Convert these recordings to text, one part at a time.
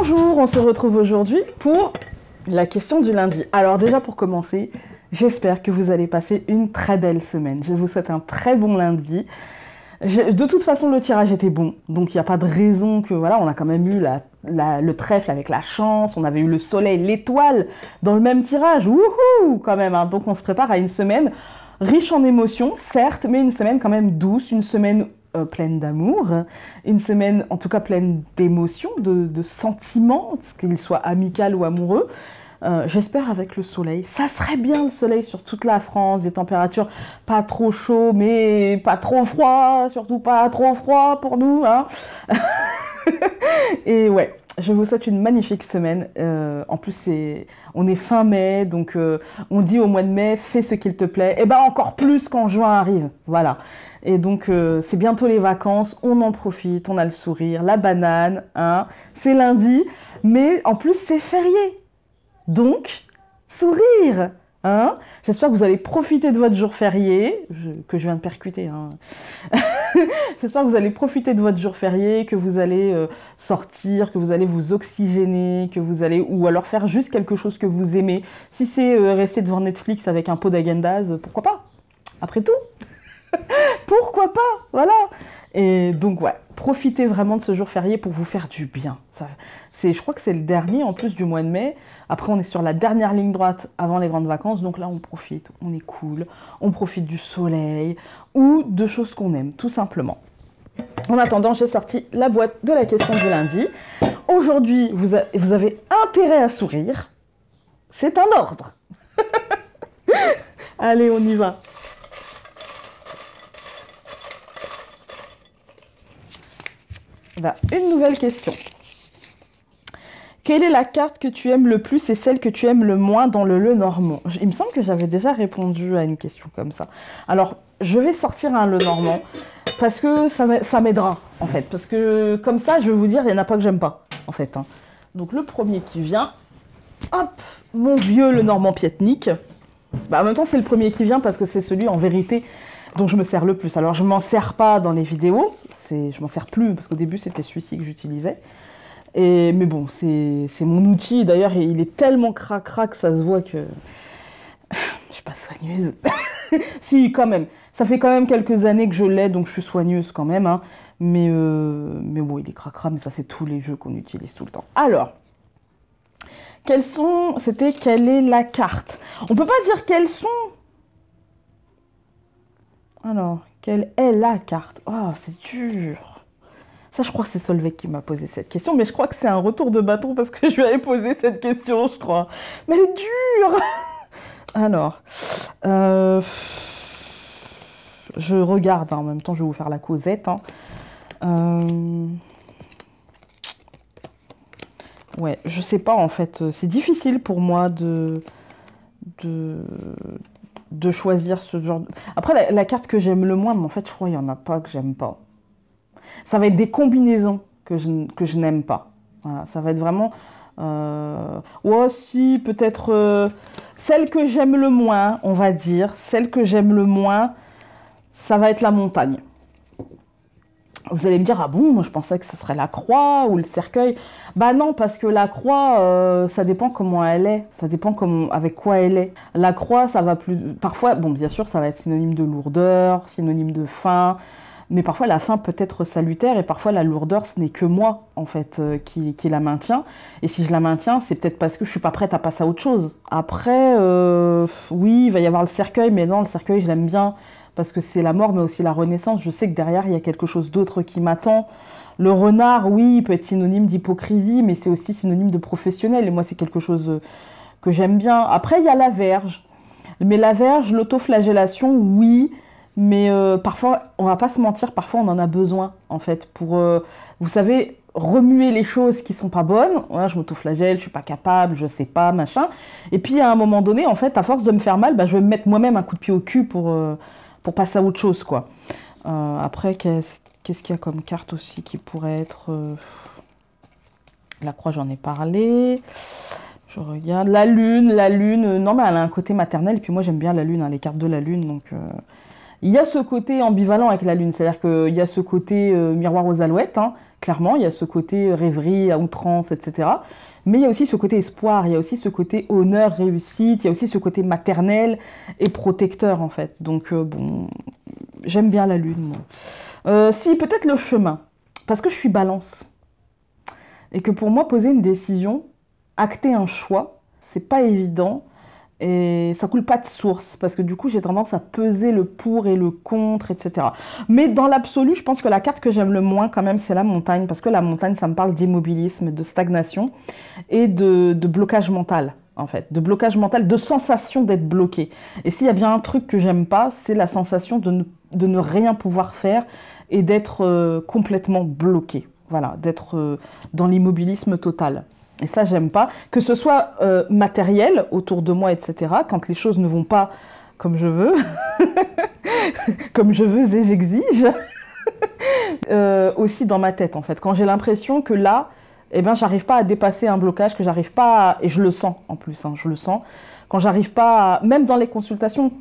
Bonjour, on se retrouve aujourd'hui pour la question du lundi. Alors déjà pour commencer, j'espère que vous allez passer une très belle semaine. Je vous souhaite un très bon lundi. De toute façon, le tirage était bon, donc il n'y a pas de raison que... Voilà, on a quand même eu le trèfle avec la chance, on avait eu le soleil, l'étoile dans le même tirage. Wouhou quand même, hein. Donc on se prépare à une semaine riche en émotions, certes, mais une semaine quand même douce, une semaine pleine d'amour, une semaine en tout cas pleine d'émotions, de sentiments, qu'ils soient amicaux ou amoureux. J'espère avec le soleil. Ça serait bien le soleil sur toute la France, des températures pas trop chaud, mais pas trop froid, surtout pas trop froid pour nous, hein. Et ouais, je vous souhaite une magnifique semaine. En plus, on est fin mai, donc on dit au mois de mai, fais ce qu'il te plaît. Et ben encore plus quand juin arrive, voilà. Et donc c'est bientôt les vacances, on en profite, on a le sourire, la banane, hein. C'est lundi, mais en plus c'est férié. Donc, sourire, hein. J'espère que vous allez profiter de votre jour férié, que je viens de percuter, hein. J'espère que vous allez profiter de votre jour férié, que vous allez sortir, que vous allez vous oxygéner, que vous allez, ou alors faire juste quelque chose que vous aimez. Si c'est rester devant Netflix avec un pot d'agendas, pourquoi pas? Après tout, pourquoi pas? Voilà. Et donc, ouais, profitez vraiment de ce jour férié pour vous faire du bien. Je crois que c'est le dernier en plus du mois de mai. Après, on est sur la dernière ligne droite avant les grandes vacances. Donc là, on profite, on est cool, on profite du soleil ou de choses qu'on aime, tout simplement. En attendant, j'ai sorti la boîte de la question du lundi. Aujourd'hui, vous avez intérêt à sourire. C'est un ordre. Allez, on y va. Une nouvelle question. Quelle est la carte que tu aimes le plus et celle que tu aimes le moins dans le Lenormand? Il me semble que j'avais déjà répondu à une question comme ça. Alors, je vais sortir un Lenormand parce que ça m'aidera, en fait. Parce que comme ça, je vais vous dire, il n'y en a pas que j'aime pas, en fait, hein. Donc, le premier qui vient, hop, mon vieux Lenormand Pietnik. En même temps, c'est le premier qui vient parce que c'est celui, en vérité, dont je me sers le plus. Alors, je ne m'en sers pas dans les vidéos. Je m'en sers plus parce qu'au début, c'était celui-ci que j'utilisais. Mais bon, c'est mon outil. D'ailleurs, il est tellement cracra que ça se voit que je suis pas soigneuse. Si, quand même. Ça fait quand même quelques années que je l'ai, donc je suis soigneuse quand même, hein. Mais bon, il est cracra, mais ça, c'est tous les jeux qu'on utilise tout le temps. Alors, quelle est la carte? On peut pas dire quelles sont. Alors, quelle est la carte? Oh, c'est dur. Ça, je crois que c'est Solveig qui m'a posé cette question, mais je crois que c'est un retour de bâton parce que je lui avais posé cette question, je crois. Mais elle est dure. Alors, je regarde, hein, en même temps, je vais vous faire la causette, hein. Ouais, je sais pas, en fait. C'est difficile pour moi de choisir ce genre... Après, la carte que j'aime le moins, mais en fait, je crois qu'il n'y en a pas que j'aime pas. Ça va être des combinaisons que je n'aime pas. Voilà, ça va être vraiment... Ouais, si, peut-être... celle que j'aime le moins, on va dire. Celle que j'aime le moins, ça va être la montagne. Vous allez me dire, ah bon, moi je pensais que ce serait la croix ou le cercueil. Bah non, parce que la croix, ça dépend comment elle est. Ça dépend avec quoi elle est. La croix, ça va plus... Parfois, bon, bien sûr, ça va être synonyme de lourdeur, synonyme de faim. Mais parfois, la faim peut être salutaire et parfois, la lourdeur, ce n'est que moi, en fait, qui la maintient. Et si je la maintiens, c'est peut-être parce que je suis pas prête à passer à autre chose. Après, oui, il va y avoir le cercueil, mais non, le cercueil, je l'aime bien parce que c'est la mort, mais aussi la renaissance. Je sais que derrière, il y a quelque chose d'autre qui m'attend. Le renard, oui, il peut être synonyme d'hypocrisie, mais c'est aussi synonyme de professionnel. Et moi, c'est quelque chose que j'aime bien. Après, il y a la verge. Mais la verge, l'autoflagellation, oui. Mais parfois, on va pas se mentir, parfois on en a besoin, en fait, pour, vous savez, remuer les choses qui sont pas bonnes. Voilà, je m'autoflagelle, je suis pas capable, je sais pas, machin. Et puis, à un moment donné, en fait, à force de me faire mal, je vais me mettre moi-même un coup de pied au cul pour passer à autre chose, quoi. Après, qu'est-ce qu'il y a comme carte aussi qui pourrait être... La croix, j'en ai parlé. Je regarde. La lune, non, mais elle a un côté maternel. Et puis moi, j'aime bien la lune, hein, les cartes de la lune, donc... Il y a ce côté ambivalent avec la lune, c'est-à-dire qu'il y a ce côté miroir aux alouettes, hein, clairement, il y a ce côté rêverie à outrance, etc. Mais il y a aussi ce côté espoir, il y a aussi ce côté honneur, réussite, il y a aussi ce côté maternel et protecteur, en fait. Donc, bon, j'aime bien la lune, moi. Si, peut-être le chemin, parce que je suis balance. Et que pour moi, poser une décision, acter un choix, c'est pas évident. Et ça coule pas de source, parce que du coup, j'ai tendance à peser le pour et le contre, etc. Mais dans l'absolu, je pense que la carte que j'aime le moins, quand même, c'est la montagne, parce que la montagne, ça me parle d'immobilisme, de stagnation et de blocage mental, en fait. De blocage mental, de sensation d'être bloqué. Et s'il y a bien un truc que j'aime pas, c'est la sensation de ne rien pouvoir faire et d'être complètement bloqué. Voilà, d'être dans l'immobilisme total. Et ça, j'aime pas. Que ce soit matériel autour de moi, etc., quand les choses ne vont pas comme je veux, comme je veux et j'exige, aussi dans ma tête, en fait. Quand j'ai l'impression que là, eh ben, j'arrive pas à dépasser un blocage, que j'arrive pas à... Et je le sens, en plus, hein, je le sens. Quand j'arrive pas à... Même dans les consultations,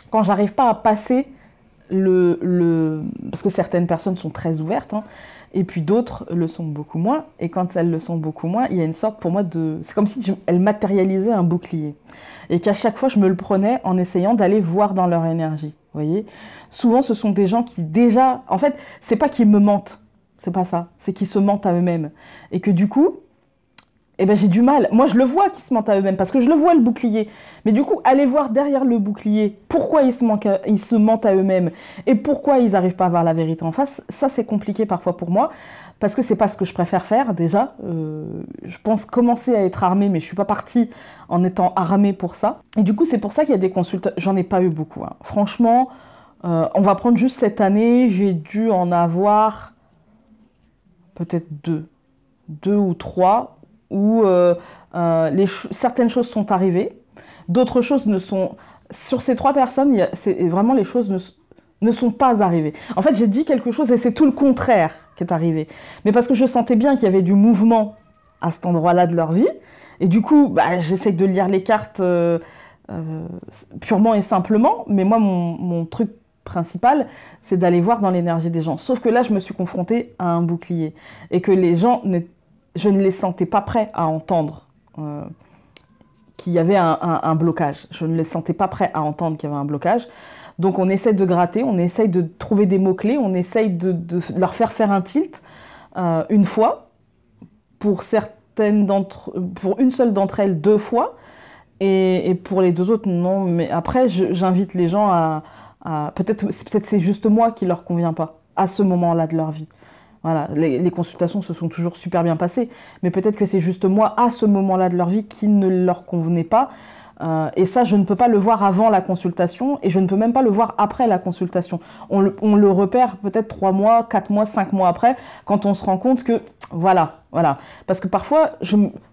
quand j'arrive pas à passer parce que certaines personnes sont très ouvertes, hein, et puis d'autres le sont beaucoup moins. Et quand elles le sont beaucoup moins, il y a une sorte pour moi de... C'est comme si elles matérialisaient un bouclier. Et qu'à chaque fois, je me le prenais en essayant d'aller voir dans leur énergie. Vous voyez ? Souvent, ce sont des gens qui déjà... En fait, c'est pas qu'ils me mentent. C'est pas ça. C'est qu'ils se mentent à eux-mêmes. Et que du coup... Eh ben, j'ai du mal. Moi, je le vois qu'ils se mentent à eux-mêmes, parce que je le vois, le bouclier. Mais du coup, aller voir derrière le bouclier pourquoi ils se mentent à eux-mêmes et pourquoi ils n'arrivent pas à voir la vérité en face, ça, c'est compliqué parfois pour moi, parce que c'est pas ce que je préfère faire, déjà. Je pense commencer à être armée, mais je suis pas partie en étant armée pour ça. Et du coup, c'est pour ça qu'il y a des consultations. J'en ai pas eu beaucoup, hein. Franchement, on va prendre juste cette année, j'ai dû en avoir peut-être deux ou trois, où certaines choses sont arrivées, d'autres choses ne sont... Sur ces 3 personnes, vraiment les choses ne sont pas arrivées. En fait, j'ai dit quelque chose et c'est tout le contraire qui est arrivé. Mais parce que je sentais bien qu'il y avait du mouvement à cet endroit-là de leur vie. Et du coup, j'essaie de lire les cartes purement et simplement. Mais moi, mon truc principal, c'est d'aller voir dans l'énergie des gens. Sauf que là, je me suis confrontée à un bouclier. Et que les gens... Je ne les sentais pas prêts à entendre qu'il y avait un blocage. Je ne les sentais pas prêts à entendre qu'il y avait un blocage. Donc on essaie de gratter, on essaie de trouver des mots-clés, on essaie de leur faire un tilt une fois, pour une seule d'entre elles 2 fois, et pour les 2 autres, non. Mais après, j'invite les gens à peut-être c'est juste moi qui leur convient pas à ce moment-là de leur vie. Voilà, les consultations se sont toujours super bien passées, mais peut-être que c'est juste moi, à ce moment-là de leur vie, qui ne leur convenait pas. Et ça, je ne peux pas le voir avant la consultation, et je ne peux même pas le voir après la consultation. On le repère peut-être 3 mois, 4 mois, 5 mois après, quand on se rend compte que, voilà. Parce que parfois,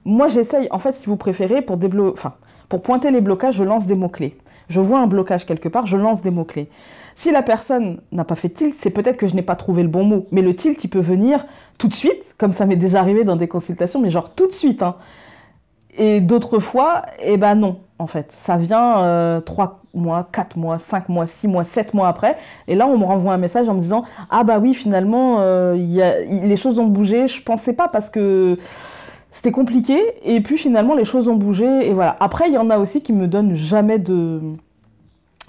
moi j'essaye, en fait, si vous préférez, pour pointer les blocages, je lance des mots-clés. Je vois un blocage quelque part, je lance des mots-clés. Si la personne n'a pas fait tilt, c'est peut-être que je n'ai pas trouvé le bon mot. Mais le tilt, il peut venir tout de suite, comme ça m'est déjà arrivé dans des consultations, mais genre tout de suite, hein. Et d'autres fois, eh ben non, en fait. Ça vient 3 mois, 4 mois, 5 mois, 6 mois, 7 mois après. Et là, on me renvoie un message en me disant « Ah bah oui, finalement, les choses ont bougé. Je pensais pas parce que... » C'était compliqué, et puis finalement les choses ont bougé, et voilà. Après, il y en a aussi qui me donnent jamais de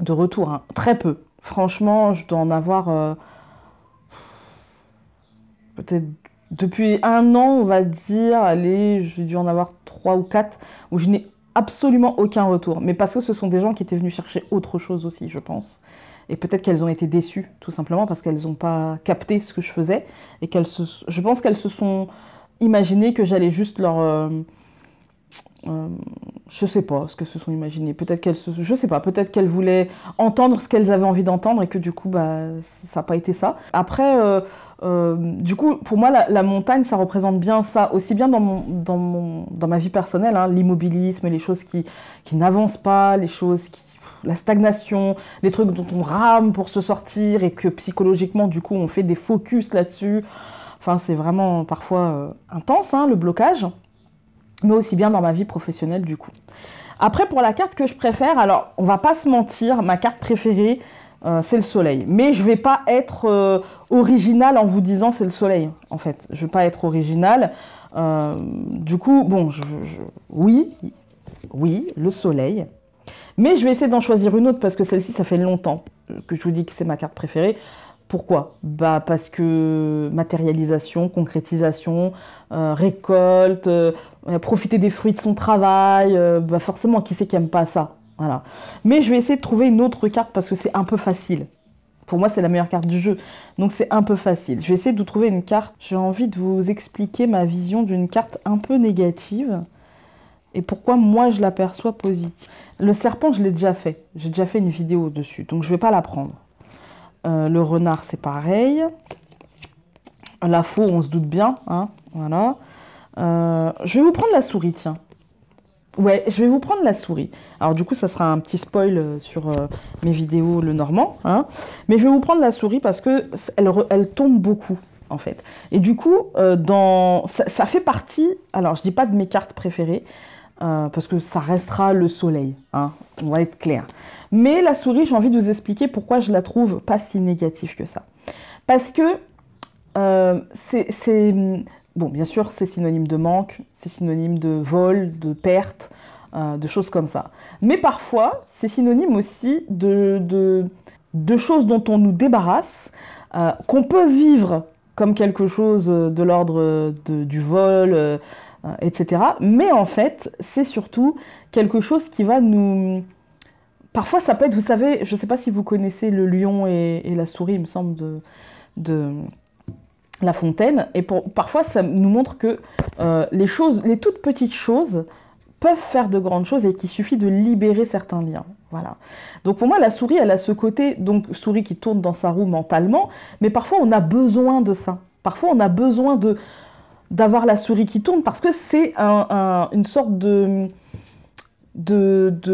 retour, hein. Très peu. Franchement, je dois en avoir peut-être depuis 1 an, on va dire, allez, j'ai dû en avoir 3 ou 4, où je n'ai absolument aucun retour. Mais parce que ce sont des gens qui étaient venus chercher autre chose aussi, je pense. Et peut-être qu'elles ont été déçues, tout simplement, parce qu'elles n'ont pas capté ce que je faisais, et je pense qu'elles se sont... imaginer que j'allais juste leur... je sais pas ce que se sont imaginées. Peut-être je sais pas, peut-être qu'elles voulaient entendre ce qu'elles avaient envie d'entendre et que du coup, ça n'a pas été ça. Après, du coup, pour moi, la montagne, ça représente bien ça, aussi bien dans ma vie personnelle, hein, l'immobilisme, les choses qui n'avancent pas, la stagnation, les trucs dont on rame pour se sortir et que psychologiquement, du coup, on fait des focus là-dessus. Enfin, c'est vraiment parfois intense, hein, le blocage, mais aussi bien dans ma vie professionnelle, du coup. Après, pour la carte que je préfère, alors, on va pas se mentir, ma carte préférée, c'est le soleil. Mais je vais pas être original en vous disant c'est le soleil, en fait. Je vais pas être original. Du coup, bon, oui, oui, le soleil. Mais je vais essayer d'en choisir une autre parce que celle-ci, ça fait longtemps que je vous dis que c'est ma carte préférée. Pourquoi? Bah parce que matérialisation, concrétisation, récolte, profiter des fruits de son travail, bah forcément, qui c'est qui aime pas ça? Voilà. Mais je vais essayer de trouver une autre carte parce que c'est un peu facile. Pour moi, c'est la meilleure carte du jeu. Donc c'est un peu facile. Je vais essayer de vous trouver une carte. J'ai envie de vous expliquer ma vision d'une carte un peu négative. Et pourquoi moi je l'aperçois positive. Le serpent, je l'ai déjà fait. J'ai déjà fait une vidéo dessus. Donc je ne vais pas la prendre. Le renard, c'est pareil. La faux, on se doute bien. Hein, voilà. Je vais vous prendre la souris, tiens. Ouais, je vais vous prendre la souris. Alors du coup, ça sera un petit spoil sur mes vidéos le normand. Hein, mais je vais vous prendre la souris parce que elle tombe beaucoup, en fait. Et du coup, ça fait partie... Alors, je dis pas de mes cartes préférées, parce que ça restera le soleil. Hein, on va être clair. Mais la souris, j'ai envie de vous expliquer pourquoi je la trouve pas si négative que ça. Parce que bon, bien sûr, c'est synonyme de manque, c'est synonyme de vol, de perte, de choses comme ça. Mais parfois, c'est synonyme aussi de choses dont on nous débarrasse, qu'on peut vivre comme quelque chose de l'ordre du vol, etc. Mais en fait, c'est surtout quelque chose qui va nous... Parfois, ça peut être, vous savez, je ne sais pas si vous connaissez le lion et la souris, il me semble, de La Fontaine. Et parfois, ça nous montre que les toutes petites choses peuvent faire de grandes choses et qu'il suffit de libérer certains liens. Voilà. Donc pour moi, la souris, elle a ce côté, donc souris qui tourne dans sa roue mentalement, mais parfois on a besoin de ça. Parfois on a besoin d'avoir la souris qui tourne parce que c'est une sorte de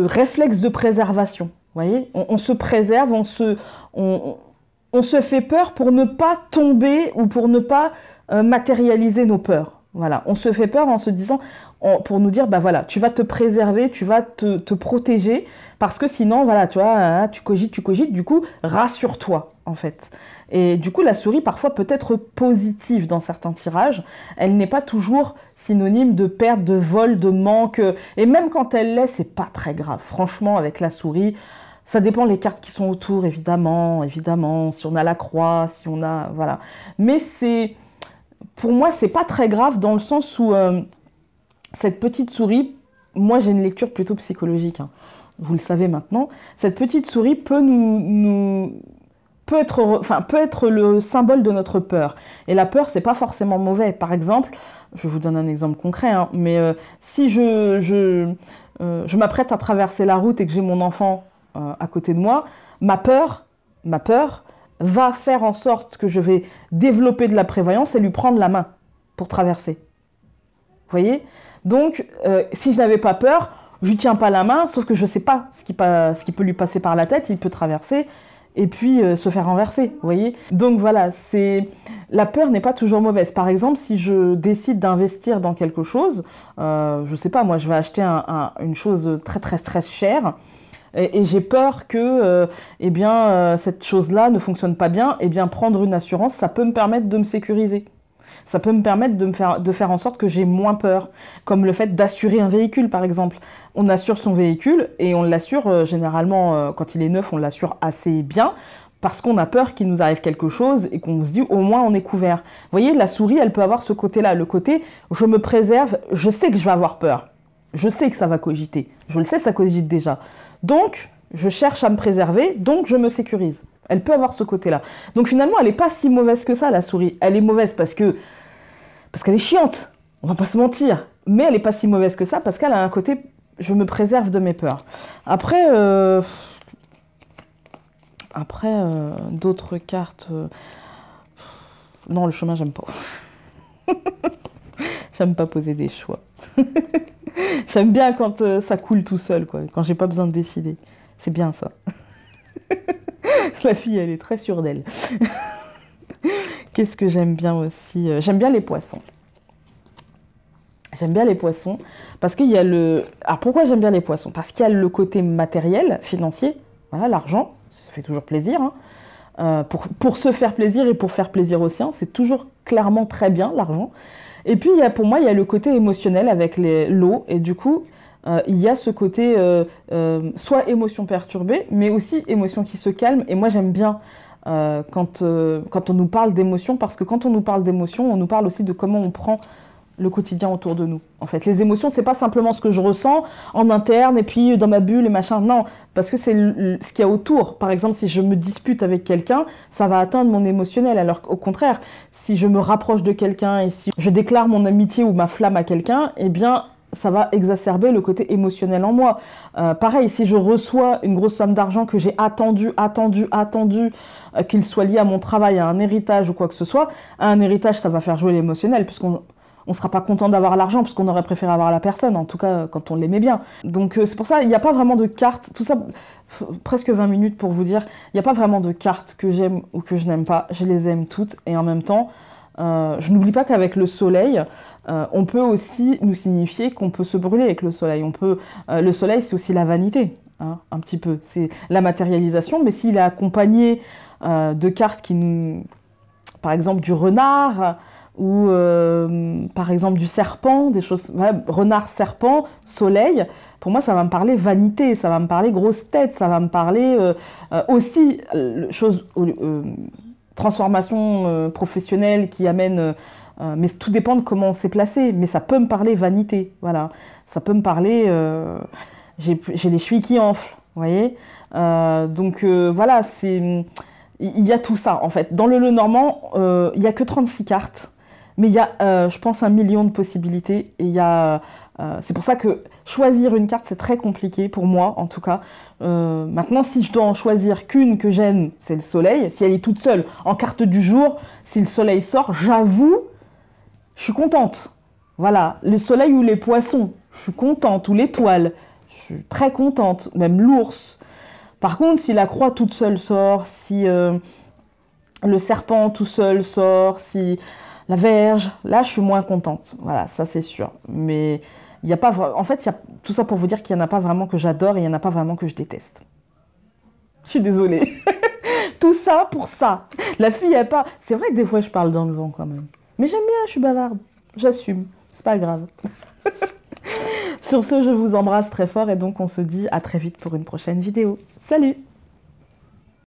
réflexe de préservation. Vous voyez, on se préserve, on se fait peur pour ne pas tomber ou pour ne pas matérialiser nos peurs. Voilà, on se fait peur en se disant, pour nous dire, bah voilà, tu vas te préserver, tu vas te protéger, parce que sinon, voilà, tu vois, tu cogites, du coup, rassure-toi, en fait. Et du coup, la souris, parfois, peut être positive dans certains tirages. Elle n'est pas toujours synonyme de perte, de vol, de manque. Et même quand elle l'est, c'est pas très grave. Franchement, avec la souris, ça dépend les cartes qui sont autour, évidemment, si on a la croix, si on a... Voilà. Mais pour moi, c'est pas très grave dans le sens où cette petite souris, moi j'ai une lecture plutôt psychologique, hein, vous le savez maintenant, cette petite souris peut peut être le symbole de notre peur. Et la peur, c'est pas forcément mauvais. Par exemple, je vous donne un exemple concret, hein, mais si je m'apprête à traverser la route et que j'ai mon enfant à côté de moi, ma peur va faire en sorte que je vais développer de la prévoyance et lui prendre la main pour traverser. Vous voyez? Donc, si je n'avais pas peur, je lui tiens pas la main, sauf que je ne sais pas ce qui peut lui passer par la tête, il peut traverser et puis se faire renverser, vous voyez? Donc voilà, la peur n'est pas toujours mauvaise. Par exemple, si je décide d'investir dans quelque chose, je ne sais pas, moi je vais acheter une chose très très très chère, et j'ai peur que cette chose-là ne fonctionne pas bien, et bien prendre une assurance, ça peut me permettre de me sécuriser. Ça peut me permettre de faire en sorte que j'ai moins peur, comme le fait d'assurer un véhicule par exemple. On assure son véhicule et on l'assure généralement quand il est neuf, on l'assure assez bien parce qu'on a peur qu'il nous arrive quelque chose et qu'on se dit au moins on est couvert. Vous voyez, la souris, elle peut avoir ce côté-là, le côté je me préserve, je sais que je vais avoir peur, je sais que ça va cogiter, je le sais, ça cogite déjà. Donc, je cherche à me préserver, donc je me sécurise. Elle peut avoir ce côté-là. Donc finalement, elle n'est pas si mauvaise que ça, la souris. Elle est mauvaise parce qu'elle est chiante, on va pas se mentir. Mais elle n'est pas si mauvaise que ça parce qu'elle a un côté, je me préserve de mes peurs. Après, d'autres cartes... Non, le chemin, j'aime pas. J'aime pas poser des choix. J'aime bien quand ça coule tout seul, quoi. Quand j'ai pas besoin de décider. C'est bien ça. La fille, elle est très sûre d'elle. Qu'est-ce que j'aime bien aussi? J'aime bien les poissons. J'aime bien les poissons parce qu'il y a le... Alors pourquoi j'aime bien les poissons? Parce qu'il y a le côté matériel, financier, voilà, l'argent, ça fait toujours plaisir, hein. Pour se faire plaisir et pour faire plaisir aux siens, c'est toujours clairement très bien, l'argent. Et puis, pour moi, il y a le côté émotionnel avec l'eau, et du coup, il y a ce côté soit émotion perturbée, mais aussi émotion qui se calme, et moi j'aime bien quand on nous parle d'émotion, parce que quand on nous parle d'émotion, on nous parle aussi de comment on prend le quotidien autour de nous. En fait, les émotions, c'est pas simplement ce que je ressens en interne et puis dans ma bulle et machin. Non, parce que c'est ce qu'il y a autour. Par exemple, si je me dispute avec quelqu'un, ça va atteindre mon émotionnel. Alors qu'au contraire, si je me rapproche de quelqu'un et si je déclare mon amitié ou ma flamme à quelqu'un, eh bien, ça va exacerber le côté émotionnel en moi. Pareil, si je reçois une grosse somme d'argent que j'ai attendu, qu'il soit lié à mon travail, à un héritage ou quoi que ce soit, à un héritage, ça va faire jouer l'émotionnel, puisqu'on ne sera pas content d'avoir l'argent, parce qu'on aurait préféré avoir la personne, en tout cas quand on l'aimait bien. Donc c'est pour ça, il n'y a pas vraiment de carte, tout ça, presque 20 minutes pour vous dire, il n'y a pas vraiment de carte que j'aime ou que je n'aime pas, je les aime toutes, et en même temps, je n'oublie pas qu'avec le soleil, on peut aussi nous signifier qu'on peut se brûler avec le soleil. Le soleil, c'est aussi la vanité, hein, un petit peu. C'est la matérialisation, mais s'il est accompagné de cartes qui nous... Par exemple, du renard, ou par exemple du serpent, des choses... Ouais, renard, serpent, soleil, pour moi, ça va me parler vanité, ça va me parler grosse tête, ça va me parler aussi choses... transformation professionnelle qui amène... mais tout dépend de comment on s'est placé. Mais ça peut me parler vanité, voilà. Ça peut me parler... j'ai les chevilles qui enflent, vous voyez. Donc voilà, il y a tout ça, en fait. Dans le Lenormand, il n'y a que 36 cartes. Mais il y a, je pense, 1 million de possibilités. Et c'est pour ça que choisir une carte, c'est très compliqué, pour moi, en tout cas. Maintenant, si je dois en choisir qu'une que j'aime, c'est le soleil. Si elle est toute seule, en carte du jour, si le soleil sort, j'avoue, je suis contente. Voilà, le soleil ou les poissons, je suis contente. Ou l'étoile, je suis très contente. Même l'ours. Par contre, si la croix toute seule sort, si le serpent tout seul sort, si la verge, là, je suis moins contente. Voilà, ça c'est sûr. Mais il n'y a pas... En fait, il y a tout ça pour vous dire qu'il n'y en a pas vraiment que j'adore et il n'y en a pas vraiment que je déteste. Je suis désolée. Tout ça pour ça. La fille, elle pas... C'est vrai que des fois, je parle dans le vent quand même. Mais j'aime bien, je suis bavarde. J'assume. C'est pas grave. Sur ce, je vous embrasse très fort et donc on se dit à très vite pour une prochaine vidéo. Salut!